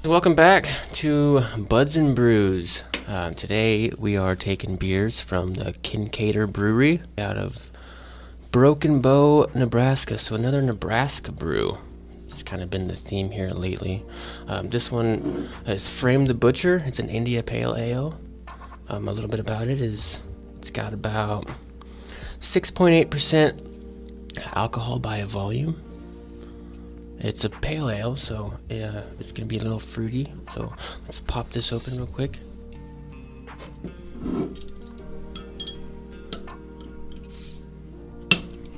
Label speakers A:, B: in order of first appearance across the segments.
A: Welcome back to Buds and Brews. Today we are taking beers from the Kinkaider Brewery out of Broken Bow, Nebraska. So another Nebraska brew. It's kind of been the theme here lately. This one is Frame the Butcher. It's an India Pale Ale. A little bit about it is it's got about 6.8% alcohol by a volume. It's a pale ale, so it's going to be a little fruity. So let's pop this open real quick.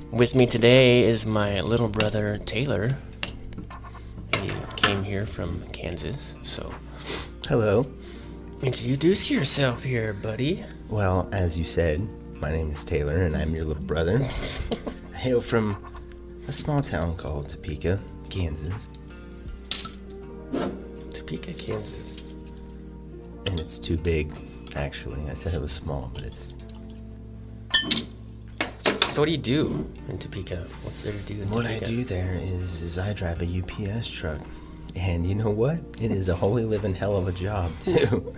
A: With me today is my little brother, Taylor. He came here from Kansas, so...
B: Hello.
A: Introduce yourself here, buddy.
B: Well, as you said, my name is Taylor, and I'm your little brother. I hail from a small town called Topeka, Kansas.
A: Topeka, Kansas.
B: And it's too big, actually. I said it was small, but it's...
A: So what do you do in Topeka? What's there to do in Topeka?
B: What I do there is I drive a UPS truck. And you know what? It is a holy living hell of a job, too.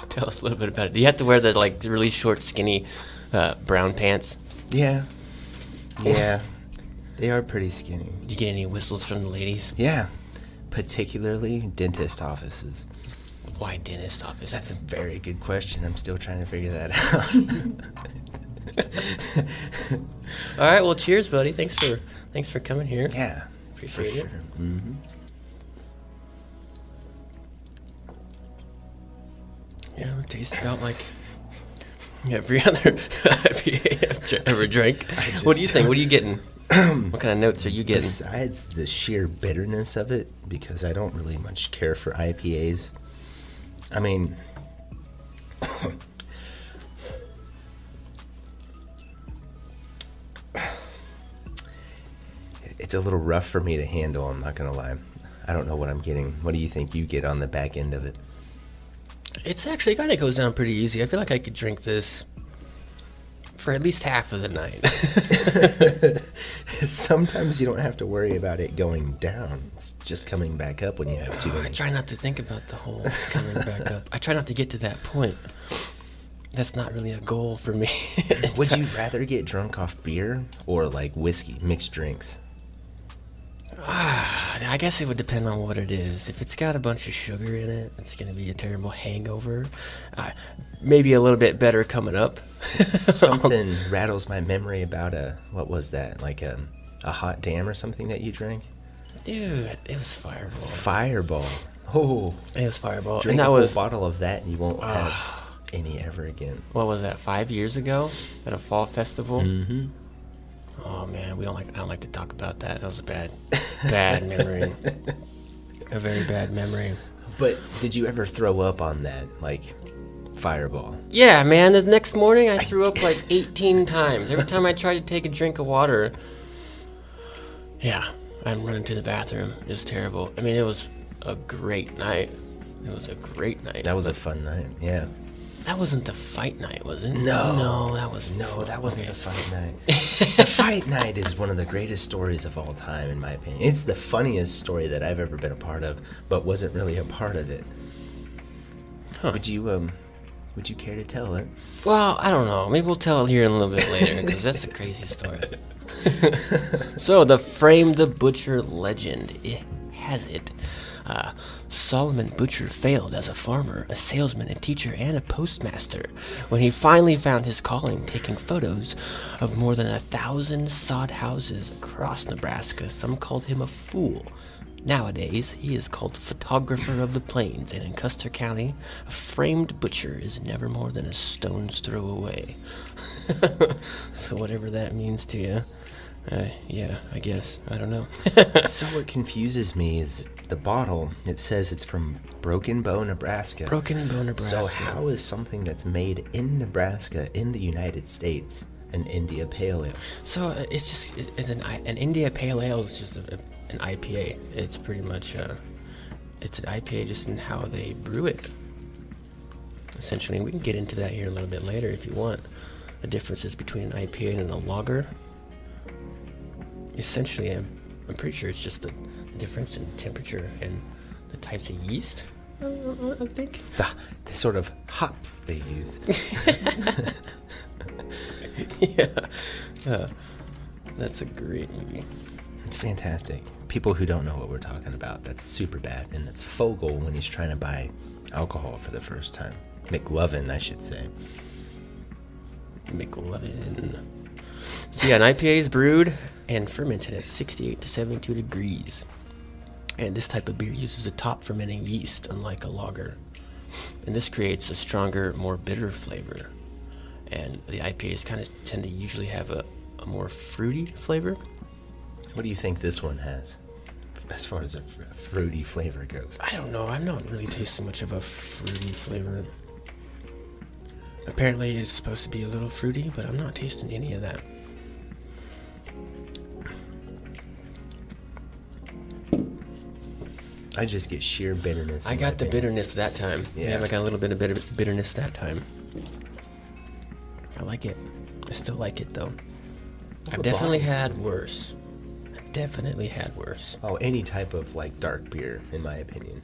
A: Tell us a little bit about it. Do you have to wear the really short, skinny brown pants?
B: Yeah. They are pretty skinny.
A: Do you get any whistles from the ladies?
B: Yeah. Particularly dentist offices.
A: Why dentist offices?
B: That's a very good question. I'm still trying to figure that out.
A: All right, well, cheers, buddy. Thanks for coming here.
B: Yeah.
A: Appreciate it.
B: Sure. Mm-hmm.
A: Yeah, it tastes about like every other I've ever drank. What do you think? What are you getting? What kind of notes are you getting?
B: Besides the sheer bitterness of it, because I don't really much care for IPAs. I mean, it's a little rough for me to handle, I'm not going to lie. I don't know what I'm getting. What do you think you get on the back end of it?
A: It's actually kind of goes down pretty easy. I feel like I could drink this for at least half of the night.
B: Sometimes you don't have to worry about it going down. It's just coming back up when you have too many.
A: I try not to think about the whole coming back up. I try not to get to that point. That's not really a goal for me.
B: Would you rather get drunk off beer or like whiskey, mixed drinks?
A: I guess it would depend on what it is. If it's got a bunch of sugar in it, it's going to be a terrible hangover. Maybe a little bit better coming up.
B: Something rattles my memory about what was that? Like a hot damn or something that you drank?
A: Dude, it was Fireball.
B: Fireball. Oh.
A: It was Fireball.
B: Drink a whole bottle of that and you won't have any ever again.
A: What was that, 5 years ago at a fall festival?
B: Mm-hmm.
A: Oh man, I don't like to talk about that. That was a bad memory. A very bad memory.
B: But did you ever throw up on that, like Fireball?
A: Yeah, man. The next morning I threw up like 18 times. Every time I tried to take a drink of water, yeah, I'm running to the bathroom. It was terrible. I mean, it was a great night. It was a great night.
B: That was a fun night, yeah.
A: That wasn't the fight night, was it?
B: No,
A: that wasn't.
B: That wasn't the fight night. The fight night is one of the greatest stories of all time, in my opinion. It's the funniest story that I've ever been a part of, but wasn't really a part of it.
A: Huh.
B: Would you care to tell it?
A: Well, I don't know. Maybe we'll tell it here in a little bit later, because that's a crazy story. So, the Frame the Butcher legend. It has it. Solomon Butcher failed as a farmer, a salesman, a teacher, and a postmaster when he finally found his calling taking photos of more than 1,000 sod houses across Nebraska. Some called him a fool. Nowadays, he is called photographer of the plains, and in Custer County, a framed butcher is never more than a stone's throw away. So whatever that means to you. Yeah, I guess. I don't know.
B: So what confuses me is the bottle. It says it's from Broken Bow, Nebraska.
A: Broken Bow, Nebraska.
B: So how is something that's made in Nebraska, in the United States, an India Pale Ale?
A: So it's an India Pale Ale is just an IPA. It's pretty much it's an IPA just in how they brew it. Essentially, we can get into that here a little bit later if you want. The differences between an IPA and a lager. Essentially, I'm pretty sure it's just the difference in temperature and the types of yeast, I think.
B: The sort of hops they use.
A: Yeah. That's a great movie.
B: It's fantastic. People who don't know what we're talking about, that's super bad. And that's Fogel when he's trying to buy alcohol for the first time. McLovin, I should say.
A: McLovin. So yeah, an IPA is brewed and fermented at 68 to 72 degrees. And this type of beer uses a top fermenting yeast, unlike a lager. And this creates a stronger, more bitter flavor. And the IPAs kind of tend to usually have a more fruity flavor.
B: What do you think this one has, as far as a fruity flavor goes?
A: I don't know. I'm not really tasting much of a fruity flavor. Apparently it's supposed to be a little fruity, but I'm not tasting any of that.
B: I just get sheer bitterness.
A: I got the bitterness that time. Yeah, I got a little bit of bitterness that time. I like it. I still like it, though. I've definitely had worse.
B: Oh, any type of, like, dark beer, in my opinion.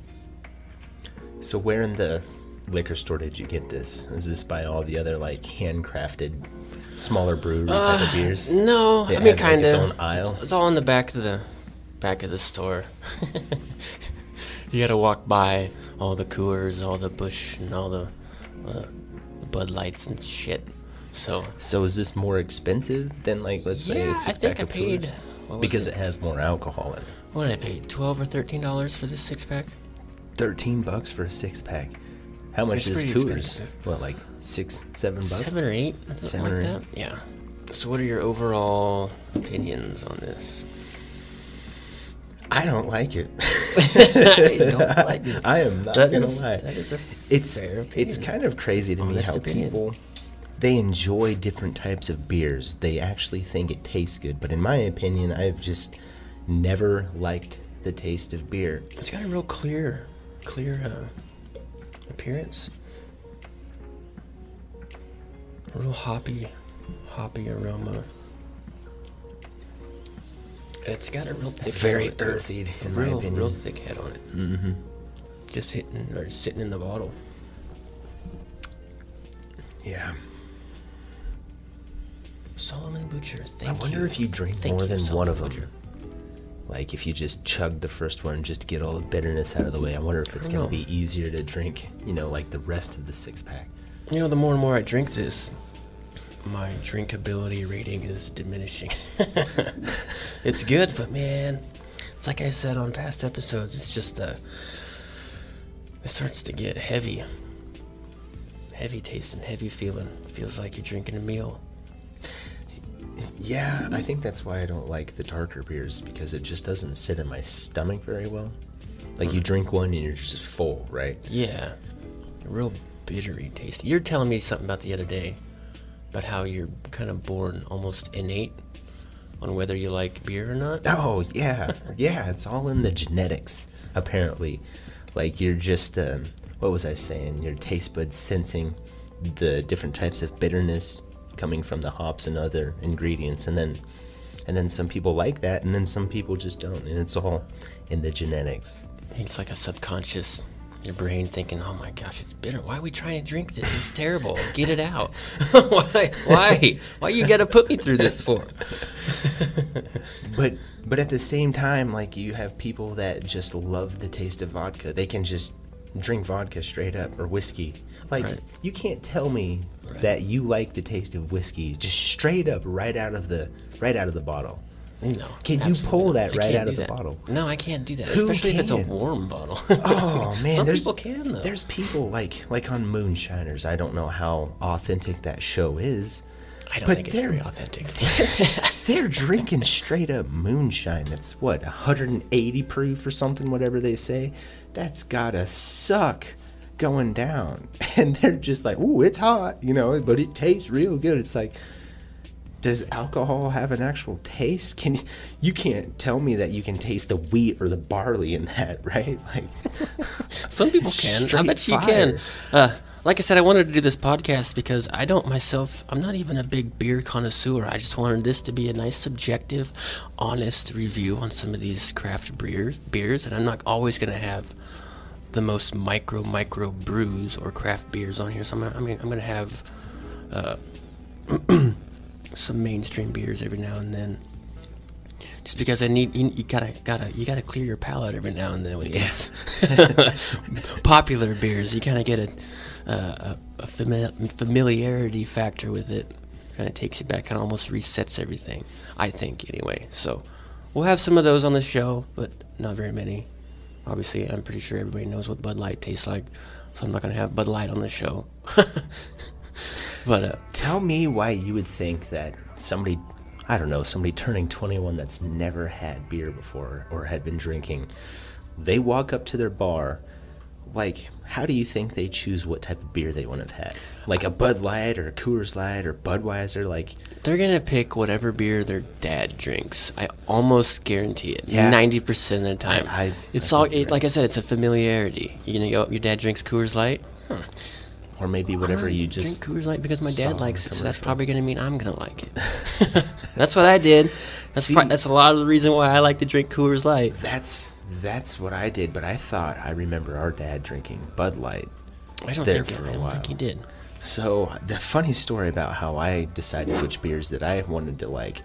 B: So where in the liquor store did you get this? Is this by all the other, like, handcrafted, smaller brewery type of beers?
A: No, I mean, kind of.
B: Its own aisle?
A: It's all in the back of the store. You gotta walk by all the Coors, all the Busch, and all the Bud Lights and shit. So
B: is this more expensive than, like, let's say a six pack of Coors?
A: I think I paid...
B: Because it has more alcohol in it.
A: What did I pay? $12 or $13 for this 6-pack?
B: $13 for a 6-pack. How much is Coors? Expensive. What, like $6, $7?
A: 7 or 8, something like that. Yeah. So, what are your overall opinions on this?
B: I don't like it.
A: I don't like it.
B: I am not gonna lie.
A: That is a fair opinion.
B: It's kind of crazy to me how people, they enjoy different types of beers. They actually think it tastes good, but in my opinion, I've just never liked the taste of beer.
A: It's got a real clear appearance. A real hoppy aroma. It's got a real thick
B: It's very
A: head on it,
B: earthy, in my opinion.
A: Real thick head on it.
B: Mm-hmm.
A: Just sitting in the bottle.
B: Yeah.
A: Solomon Butcher, thank you.
B: I wonder if you drink more than one of them. Like, if you just chug the first one just to get all the bitterness out of the way, I wonder if it's going to be easier to drink, like the rest of the 6-pack.
A: The more and more I drink this, my drinkability rating is diminishing. It's good, but man, it's like I said on past episodes, it's just it starts to get heavy tasting, heavy feeling. Feels like you're drinking a meal.
B: Yeah, I think that's why I don't like the darker beers, because it just doesn't sit in my stomach very well. Like, you drink one and you're just full, right?
A: Yeah, real bittery tasty. You're telling me something about the other day about how you're kind of born almost innate on whether you like beer or not.
B: Oh, yeah. Yeah, it's all in the genetics, apparently. Like, you're just, what was I saying? Your taste buds sensing the different types of bitterness coming from the hops and other ingredients, and then some people like that, and then some people just don't, and it's all in the genetics.
A: It's like a subconscious, your brain thinking, oh my gosh, it's bitter. Why are we trying to drink this? It's terrible. Get it out. Why you gotta put me through this for?
B: But at the same time, like, you have people that just love the taste of vodka. They can just drink vodka straight up, or whiskey. Like, you can't tell me that you like the taste of whiskey just straight up right out of the bottle.
A: No.
B: Can you pull that right out of the bottle?
A: No, I can't do that. Especially if it's a warm bottle.
B: Oh man,
A: some people can though.
B: There's people like on Moonshiners. I don't know how authentic that show is.
A: I don't think it's very authentic.
B: They're drinking straight up moonshine. That's what, 180 proof or something, whatever they say. That's gotta suck going down. And they're just like, ooh, it's hot, but it tastes real good. It's like, does alcohol have an actual taste? You can't tell me that you can taste the wheat or the barley in that, right? Like,
A: some people can. I bet you can. like I said, I wanted to do this podcast because I'm not even a big beer connoisseur. I just wanted this to be a nice, subjective, honest review on some of these craft beers, and I'm not always going to have the most micro brews or craft beers on here. So I'm going to have some mainstream beers every now and then. Just because you gotta clear your palate every now and then with these popular beers. You kind of get a familiarity factor with it. Kind of takes you back, kind of almost resets everything. I think anyway. So we'll have some of those on the show, but not very many. Obviously, I'm pretty sure everybody knows what Bud Light tastes like, so I'm not gonna have Bud Light on the show. But
B: tell me why you would think that somebody turning 21 that's never had beer before or had been drinking, they walk up to their bar, like, how do you think they choose what type of beer they want to have had? Like a Bud Light or a Coors Light or Budweiser? Like,
A: they're going to pick whatever beer their dad drinks. I almost guarantee it.
B: Yeah.
A: 90% of the time. Like I said, it's a familiarity. Your dad drinks Coors Light?
B: Or maybe whatever you just
A: drink Coors Light because my dad likes it, so that's probably going to mean I'm going to like it. That's what I did. That's a lot of the reason why I like to drink Coors Light.
B: That's what I did, but I remember our dad drinking Bud Light.
A: I don't think he did.
B: So the funny story about how I decided which beers that I wanted to like.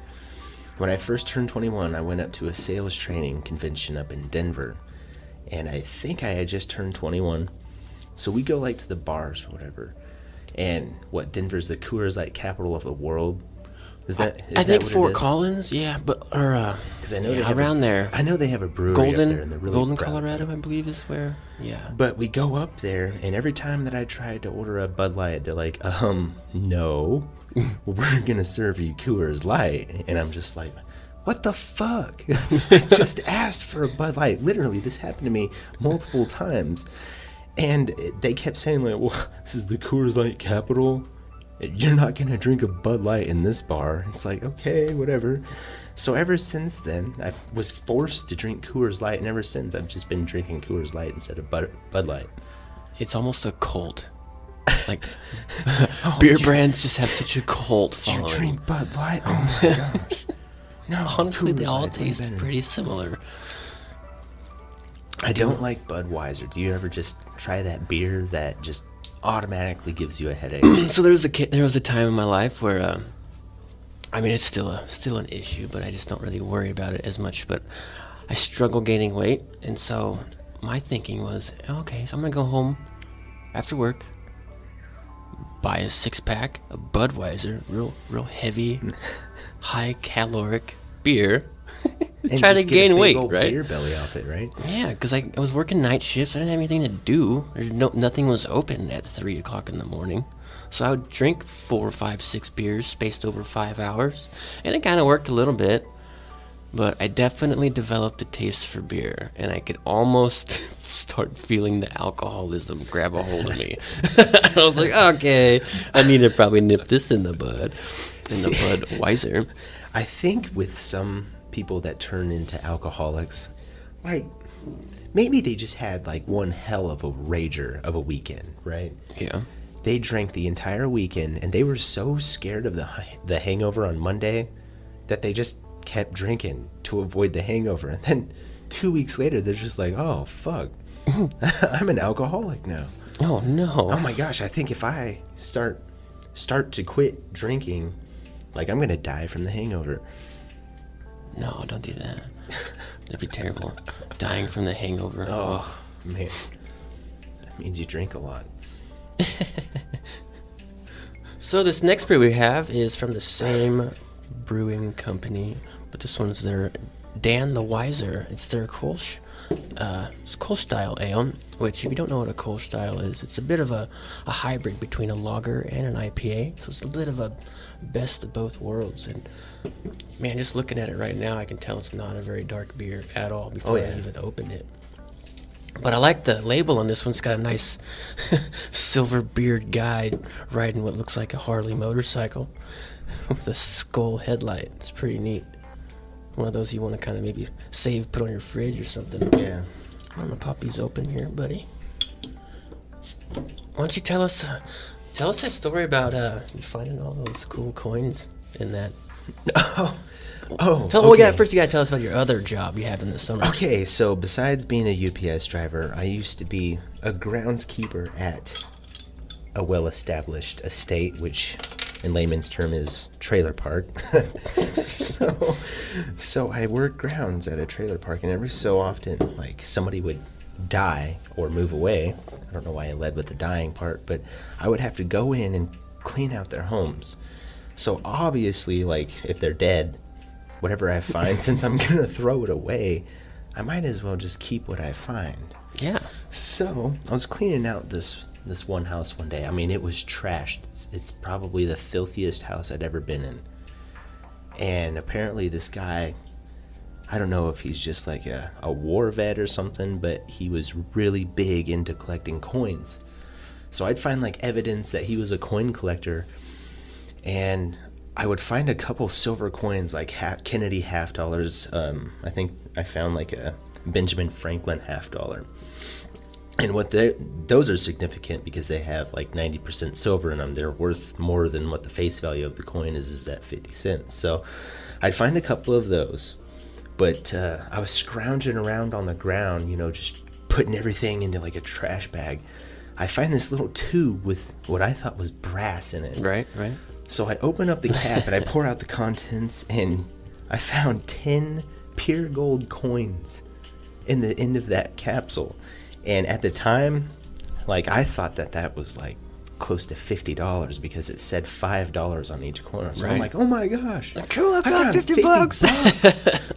B: When I first turned 21, I went up to a sales training convention up in Denver, and I think I had just turned 21. So we go like to the bars or whatever, and Denver's the Coors Light capital of the world.
A: I think Fort Collins, yeah, because
B: I know
A: they have around there.
B: I know they have a brewery up there, and they're really
A: Golden,
B: proud
A: Colorado, I believe is where. Yeah.
B: But we go up there, and every time that I tried to order a Bud Light, they're like, no, we're gonna serve you Coors Light, and I'm just like, what the fuck? I just asked for a Bud Light. Literally, this happened to me multiple times. And they kept saying, like, well, this is the Coors Light capital. You're not going to drink a Bud Light in this bar. It's like, okay, whatever. So ever since then, I was forced to drink Coors Light. And ever since, I've just been drinking Coors Light instead of Bud Light.
A: It's almost a cult. Like, beer brands just have such a cult following.
B: You drink Bud Light? Oh, my gosh. No,
A: honestly,
B: Coors
A: they all
B: Light's way
A: taste
B: better.
A: pretty similar.
B: I don't like Budweiser. Do you ever just try that beer that just automatically gives you a headache?
A: So there was a time in my life where, it's still an issue, but I just don't really worry about it as much. But I struggle gaining weight, and so my thinking was, okay, so I'm gonna go home after work, buy a 6-pack of Budweiser, real heavy, high caloric beer.
B: And
A: try to
B: just
A: gain
B: get a big
A: weight,
B: old
A: right?
B: Beer belly off it, right?
A: Yeah, because I was working night shifts. I didn't have anything to do. Nothing was open at 3 o'clock in the morning. So I would drink 4, 5, 6 beers spaced over 5 hours. And it kind of worked a little bit. But I definitely developed a taste for beer. And I could almost start feeling the alcoholism grab a hold of me. I was like, okay, I need to probably nip this in the bud. Budweiser.
B: I think with some people that turn into alcoholics, like, maybe they just had like one hell of a rager of a weekend, right?
A: Yeah.
B: They drank the entire weekend, and they were so scared of the hangover on Monday that they just kept drinking to avoid the hangover. And then 2 weeks later, they're just like, oh, fuck. I'm an alcoholic now.
A: Oh, no.
B: Oh, my gosh. I think if I start to quit drinking, like, I'm going to die from the hangover.
A: No, don't do that. That'd be terrible. Dying from the hangover.
B: Oh, man. That means you drink a lot.
A: So this next beer we have is from the same brewing company, but this one's their Dan the Wiser. It's their Kolsch. It's Kolsch style ale, which if you don't know what a Kolsch style is, it's a bit of a hybrid between a lager and an IPA. So it's a bit of a best of both worlds. And man, just looking at it right now, I can tell it's not a very dark beer at all before I even opened it. But I like the label on this one. It's got a nice silver beard guy riding what looks like a Harley motorcycle with a skull headlight. It's pretty neat. One of those you want to kind of maybe save, put on your fridge or something.
B: Yeah.
A: I'm gonna pop these open here, buddy. Why don't you tell us that story about you finding all those cool coins in that?
B: Oh,
A: Well, first you gotta tell us about your other job you have in the summer.
B: Okay, so besides being a UPS driver, I used to be a groundskeeper at a well-established estate, which in layman's term is trailer park. so I worked grounds at a trailer park, and every so often, like, somebody would die or move away. I don't know why I led with the dying part, but I would have to go in and clean out their homes. So obviously, like, if they're dead, whatever I find, since I'm gonna throw it away, I might as well just keep what I find.
A: Yeah.
B: So I was cleaning out this one house one day. I mean, it was trashed. It's probably the filthiest house I'd ever been in. And apparently this guy, I don't know if he's just like a war vet or something, but he was really big into collecting coins. So I'd find like evidence that he was a coin collector, and I would find a couple silver coins, like Kennedy half dollars. I think I found like a Benjamin Franklin half dollar. And those are significant because they have like 90% silver in them. They're worth more than what the face value of the coin is at 50 cents. So I'd find a couple of those. But I was scrounging around on the ground, just putting everything into like a trash bag. I find this little tube with what I thought was brass in it.
A: Right.
B: So I open up the cap and I pour out the contents, and I found 10 pure gold coins in the end of that capsule. And at the time, like, I thought that was like close to $50 because it said $5 on each corner. So I'm like, oh my gosh,
A: cool, I've got 50 bucks.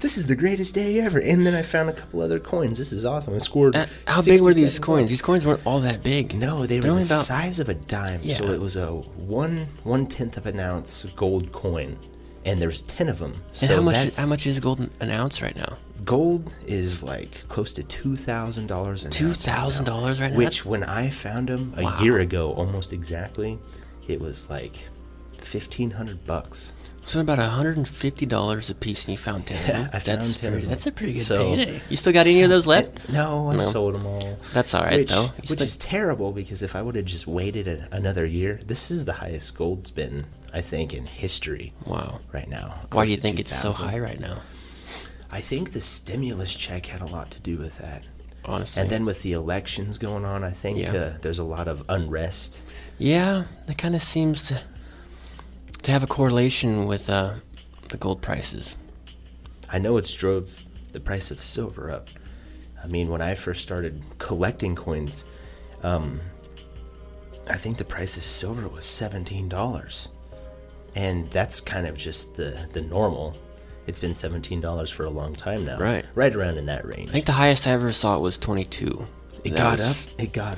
B: This is the greatest day ever. And then I found a couple other coins. This is awesome. I scored.
A: How big were these coins? These coins weren't all that big.
B: No, they were the size of a dime.
A: Yeah.
B: So it was a 1/10 of an ounce gold coin, and there's 10 of them. So
A: and how much is gold an ounce right now?
B: Gold is like close to $2,000 an ounce.
A: $2,000 right now?
B: Which, when I found them a year ago, almost exactly, it was like $1,500.
A: So about $150 a piece, and you found 10 of them.
B: I found 10 of them.
A: That's a pretty good payday. You still got any of those left?
B: No, I sold them all.
A: That's all right, though.
B: Which is terrible, because if I would have just waited another year, this is the highest gold's been, I think, in history.
A: Wow.
B: Right now.
A: Why do you think it's so high right now?
B: I think the stimulus check had a lot to do with that.
A: Honestly.
B: And then with the elections going on, I think there's a lot of unrest.
A: Yeah, that kind of seems to have a correlation with the gold prices.
B: I know it's drove the price of silver up. I mean, when I first started collecting coins, I think the price of silver was $17. And that's kind of just the normal. It's been $17 for a long time now.
A: Right.
B: Right around in that range.
A: I think the highest I ever saw it was 22.
B: It got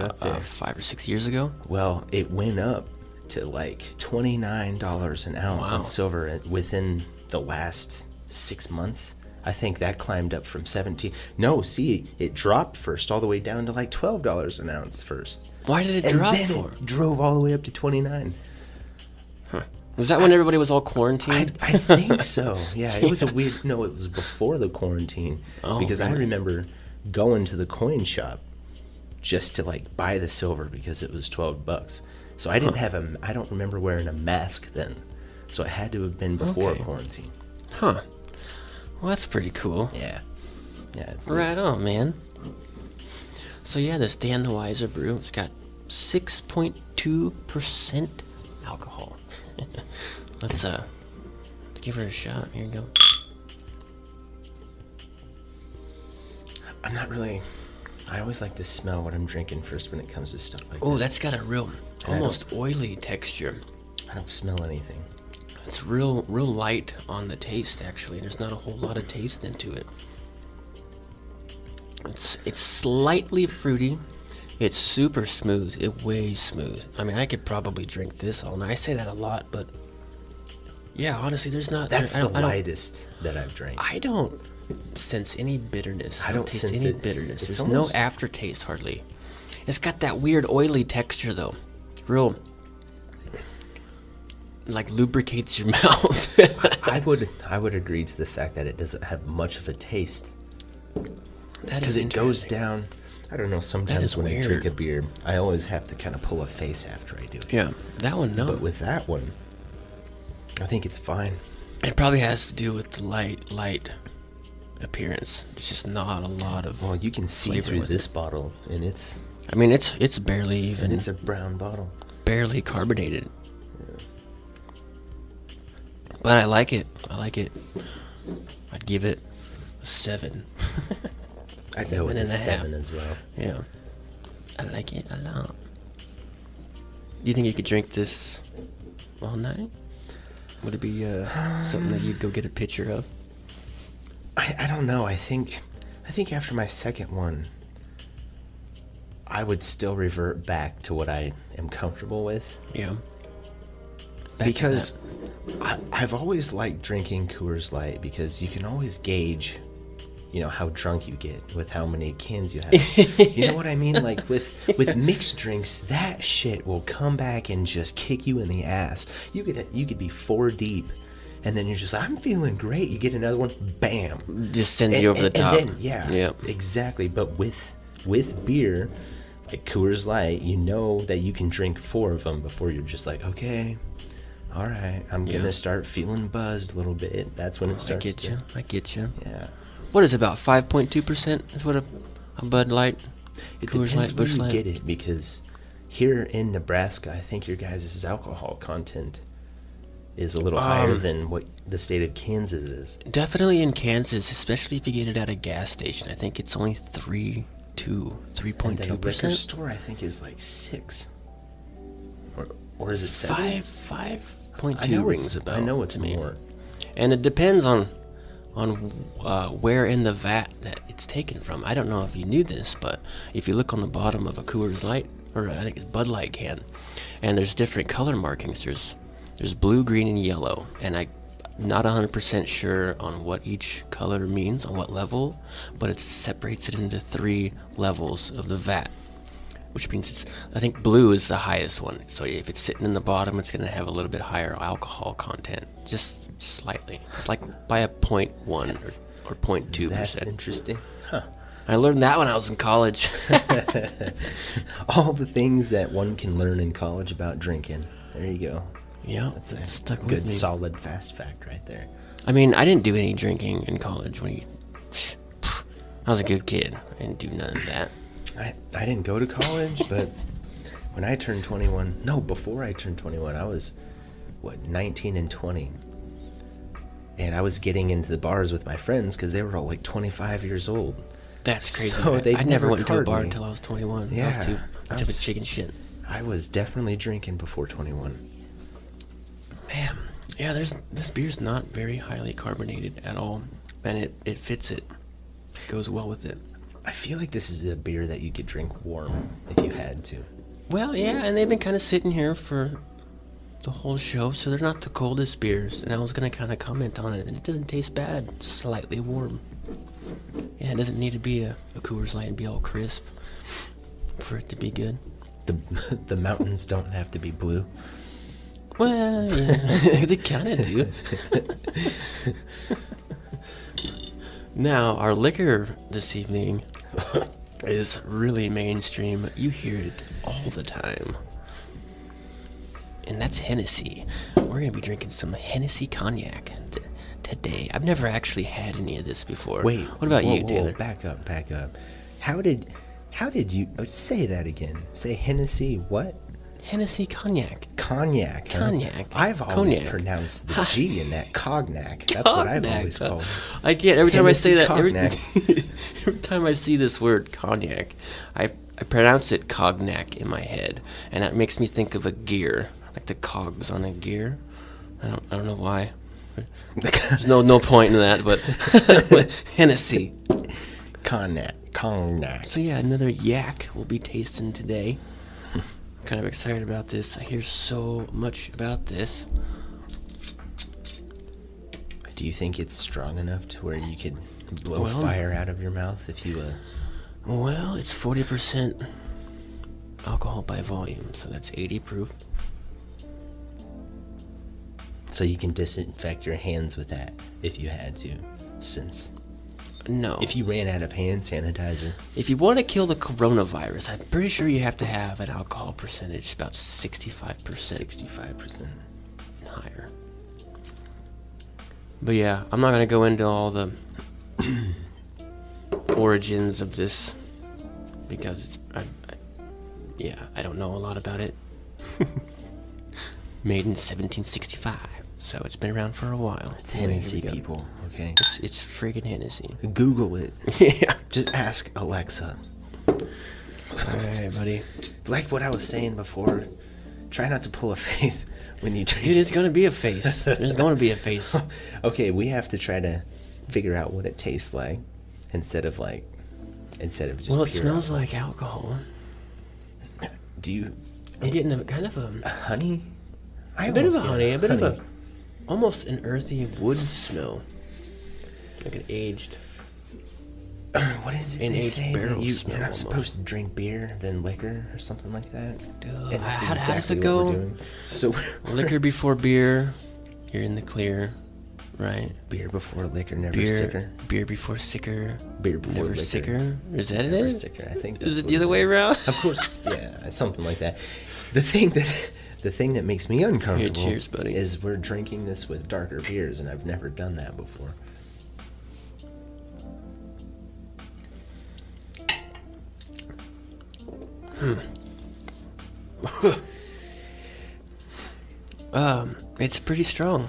B: up there.
A: 5 or 6 years ago?
B: Well, it went up to like $29 an ounce on silver within the last 6 months. I think that climbed up from 17. No, see, it dropped first all the way down to like $12 an ounce first.
A: Why did it drop
B: then
A: for?
B: It drove all the way up to 29.
A: Huh. Was that when everybody was all quarantined?
B: I think so. Yeah, it was a weird... No, it was before the quarantine. Because really? I remember going to the coin shop just to like buy the silver because it was $12. So I didn't have I don't remember wearing a mask then. So it had to have been before quarantine.
A: Huh. Well, that's pretty cool.
B: Yeah. Yeah. It's
A: right on, man. So yeah, this Dan the Wiser brew, it's got 6.2% alcohol. Let's give her a shot. Here you go.
B: I'm not really... I always like to smell what I'm drinking first when it comes to stuff like this.
A: Oh, that's got a real, almost oily texture.
B: I don't smell anything.
A: It's real light on the taste, actually. There's not a whole lot of taste into it. It's slightly fruity. It's super smooth. It's way smooth. I mean, I could probably drink this all night. I say that a lot, but yeah, honestly, there's not...
B: That's the lightest that I've drank.
A: I don't sense any bitterness.
B: I don't
A: taste
B: sense
A: any bitterness.
B: There's
A: no aftertaste, hardly. It's got that weird oily texture, though. Real... like lubricates your mouth.
B: I would agree to the fact that it doesn't have much of a taste.
A: That
B: because
A: is
B: it goes
A: interesting.
B: down. I don't know. Sometimes
A: is
B: when I drink a
A: weird.
B: beer, I always have to kind of pull a face after I do it.
A: Yeah, that one, no.
B: But with that one, I think it's fine.
A: It probably has to do with the light appearance. It's just not a lot of.
B: Well, you can see
A: flavor
B: through
A: with
B: this bottle, and it's
A: I mean, it's barely even
B: a brown bottle.
A: barely carbonated. But I like it. I'd give it a 7.
B: I know it's a
A: 7.5.
B: 7 as well.
A: Yeah, I like it a lot. Do you think you could drink this all night? Would it be something that you'd go get a picture of?
B: I don't know. I think after my second one, I would still revert back to what I am comfortable with.
A: Yeah.
B: Because I've always liked drinking Coors Light because you can always gauge, how drunk you get with how many cans you have. You know what I mean? Like with mixed drinks, that shit will come back and just kick you in the ass. You could be 4 deep, and then you're just like, I'm feeling great. You get another one, bam,
A: Just sends you over the top.
B: And then, exactly. But with beer, like Coors Light, you know that you can drink 4 of them before you're just like, okay, all right, I'm gonna start feeling buzzed a little bit. That's when it starts.
A: I get you.
B: Yeah.
A: What is it, about 5.2% is what a Bud Light,
B: It
A: Coors
B: depends
A: Light,
B: where
A: Busch
B: you
A: Light?
B: get it, because here in Nebraska, I think your guys' alcohol content is a little higher than what the state of Kansas is.
A: Definitely in Kansas, especially if you get it at a gas station. I think it's only
B: And then a liquor
A: 3.2%.
B: store, I think, is like 6. Or is it 7?
A: 5.2 rings about.
B: I know it's
A: to me.
B: more.
A: And it depends on where in the vat that it's taken from. I don't know if you knew this, but if you look on the bottom of a Coors Light, or I think it's Bud Light can, and there's different color markings. There's blue, green, and yellow, and I'm not 100% sure on what each color means, on what level, but it separates it into 3 levels of the vat, which means I think blue is the highest one. So if it's sitting in the bottom, it's going to have a little bit higher alcohol content, just slightly. It's like by a 0.1 or 0.2%.
B: That's interesting. Huh.
A: I learned that when I was in college.
B: All the things that one can learn in college about drinking. There you go.
A: Yeah,
B: That's
A: it
B: a
A: stuck with
B: good,
A: me.
B: solid, fast fact right there.
A: I mean, I didn't do any drinking in college. I was a good kid. I didn't do none of that.
B: I didn't go to college, but when I turned 21, before I turned 21, I was, 19 and 20. And I was getting into the bars with my friends because they were all like 25 years old.
A: That's crazy.
B: So they
A: I never went into a
B: carded
A: bar
B: me.
A: until I was 21. I
B: Yeah,
A: was too much of a
B: was-
A: chicken shit.
B: I was definitely drinking before 21.
A: Man, yeah, this beer's not very highly carbonated at all, and it fits it. Goes well with it.
B: I feel like this is a beer that you could drink warm if you had to.
A: Well, yeah, and they've been kind of sitting here for the whole show, so they're not the coldest beers. And I was gonna kind of comment on it, and it doesn't taste bad. It's slightly warm. Yeah, it doesn't need to be a Coors Light and be all crisp for it to be good.
B: The mountains don't have to be blue.
A: Well, yeah, they kind of do. Now, our liquor this evening is really mainstream. You hear it all the time. And that's Hennessy. We're going to be drinking some Hennessy cognac today. I've never actually had any of this before.
B: Wait.
A: What about you, Taylor?
B: Back up. How did you say that again? Say Hennessy what?
A: Hennessy cognac.
B: Cognac. Huh?
A: Cognac.
B: I've always
A: Cognac.
B: pronounced the G in that cognac. That's what I've always called it.
A: I can't. Every time I say that,
B: Hennessy
A: every time I see this word cognac, I pronounce it cognac in my head, and that makes me think of a gear, like the cogs on a gear. I don't know why. There's no point in that, but Hennessy.
B: Cognac.
A: So yeah, another yak we'll be tasting today. Kind of excited about this. I hear so much about this.
B: Do you think it's strong enough to where you could blow fire out of your mouth if you
A: Well, it's 40% alcohol by volume, so that's 80 proof.
B: So you can disinfect your hands with that if you had to, since
A: No.
B: If you ran out of hand sanitizer.
A: If you want to kill the coronavirus, I'm pretty sure you have to have an alcohol percentage about 65%.
B: 65%.
A: Higher. But yeah, I'm not going to go into all the origins of this because I don't know a lot about it. Made in 1765, so it's been around for a while.
B: It's Hennessy, people, okay?
A: It's friggin' Hennessy.
B: Google it.
A: Yeah.
B: Just ask Alexa.
A: Alright, buddy.
B: Like what I was saying before, try not to pull a face when you drink.
A: Dude, it's gonna be a face. There's gonna be a face.
B: Okay, we have to try to figure out what it tastes like instead of just
A: Well, it
B: pure
A: smells
B: alcohol.
A: like alcohol.
B: Do you...
A: I'm getting a kind of a
B: honey?
A: bit of a honey, a bit of a almost an earthy wood smell. Like an aged.
B: What is it
A: An
B: they
A: aged
B: say that
A: barrel
B: you're
A: smell
B: not
A: almost.
B: supposed to drink beer then liquor or something like that?
A: Dude,
B: And that's
A: how does
B: exactly
A: it
B: what we're
A: go?
B: doing. So
A: Liquor before beer, you're in the clear, right?
B: beer before liquor, never sicker.
A: Beer before sicker,
B: Beer before
A: never
B: liquor,
A: sicker. Is that
B: never
A: it?
B: sicker. I think
A: Is
B: that's
A: it
B: what
A: the other way
B: is.
A: around?
B: Of course, yeah, something like that. The thing that makes me uncomfortable
A: cheers, buddy.
B: is we're drinking this with darker beers, and I've never done that before.
A: It's pretty strong.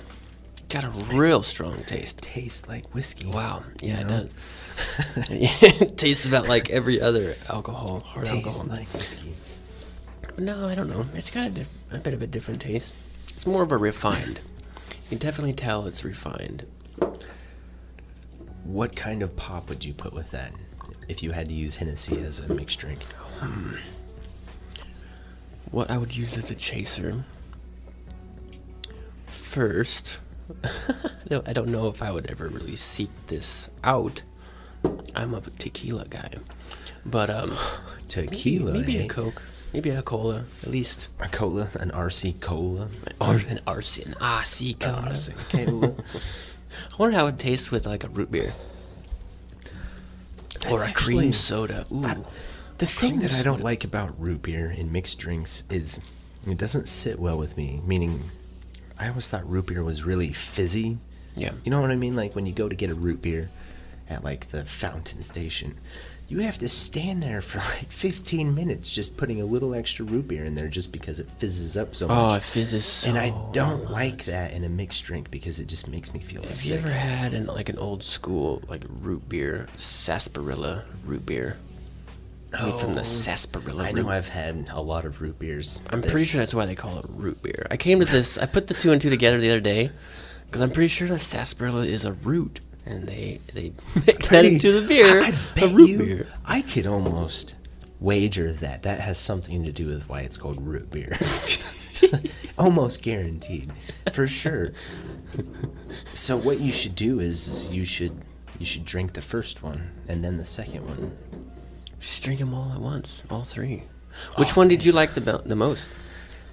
A: Got a real strong taste.
B: Tastes like whiskey.
A: Wow. Yeah,
B: You
A: it
B: know?
A: does. It tastes about like every other alcohol, hard
B: Tastes
A: alcohol.
B: like whiskey.
A: No, I don't know. It's got a bit of a different taste. It's more of a refined. You can definitely tell it's refined.
B: What kind of pop would you put with that if you had to use Hennessy as a mixed drink?
A: What I would use as a chaser. First, I don't know if I would ever really seek this out. I'm a tequila guy. But
B: Tequila,
A: maybe
B: eh?
A: a Coke. Maybe a cola, at least.
B: A cola, an RC cola.
A: Or an RC cola.
B: RC cola.
A: I wonder how it tastes with like a root beer. Or a cream soda. Ooh.
B: The thing that I
A: Cream
B: don't
A: soda.
B: like about root beer in mixed drinks is it doesn't sit well with me. Meaning, I always thought root beer was really fizzy.
A: Yeah.
B: You know what I mean? Like when you go to get a root beer at like the fountain station, you have to stand there for like 15 minutes just putting a little extra root beer in there just because it fizzes up so much.
A: Oh, it fizzes so
B: And I don't
A: much.
B: like that in a mixed drink because it just makes me feel
A: Have
B: sick.
A: you ever had an old school like root beer, sarsaparilla root beer? Made from the sarsaparilla
B: I
A: root.
B: know I've had a lot of root beers.
A: I'm pretty sure that's why they call it root beer. I came to this, I put the two and two together the other day, because I'm pretty sure the sarsaparilla is a root, and they make that into the beer,
B: I
A: a
B: bet
A: root
B: you,
A: beer.
B: I could almost wager that has something to do with why it's called root beer. Almost guaranteed, for sure. So what you should do is you should drink the first one and then the second one.
A: Just drink them all at once, all three. Which one did you like the most?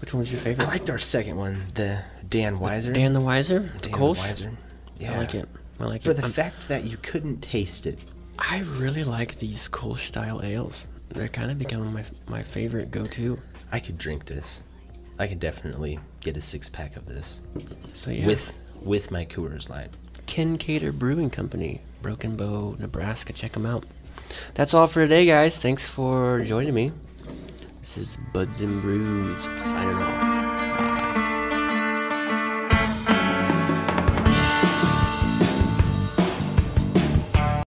A: Which one was your
B: I
A: favorite?
B: liked our second one, the Dan Weiser.
A: Dan the Wiser? The
B: Dan
A: Kolsch?
B: Weiser. Yeah.
A: I like it. I like
B: For
A: it.
B: the fact that you couldn't taste it.
A: I really like these Kolsch style ales. They're kind of becoming my favorite go-to.
B: I could drink this. I could definitely get a 6-pack of this
A: So yeah.
B: with my Coors Light.
A: Kinkaider Brewing Company, Broken Bow, Nebraska. Check them out. That's all for today, guys. Thanks for joining me. This is Buds and Brews.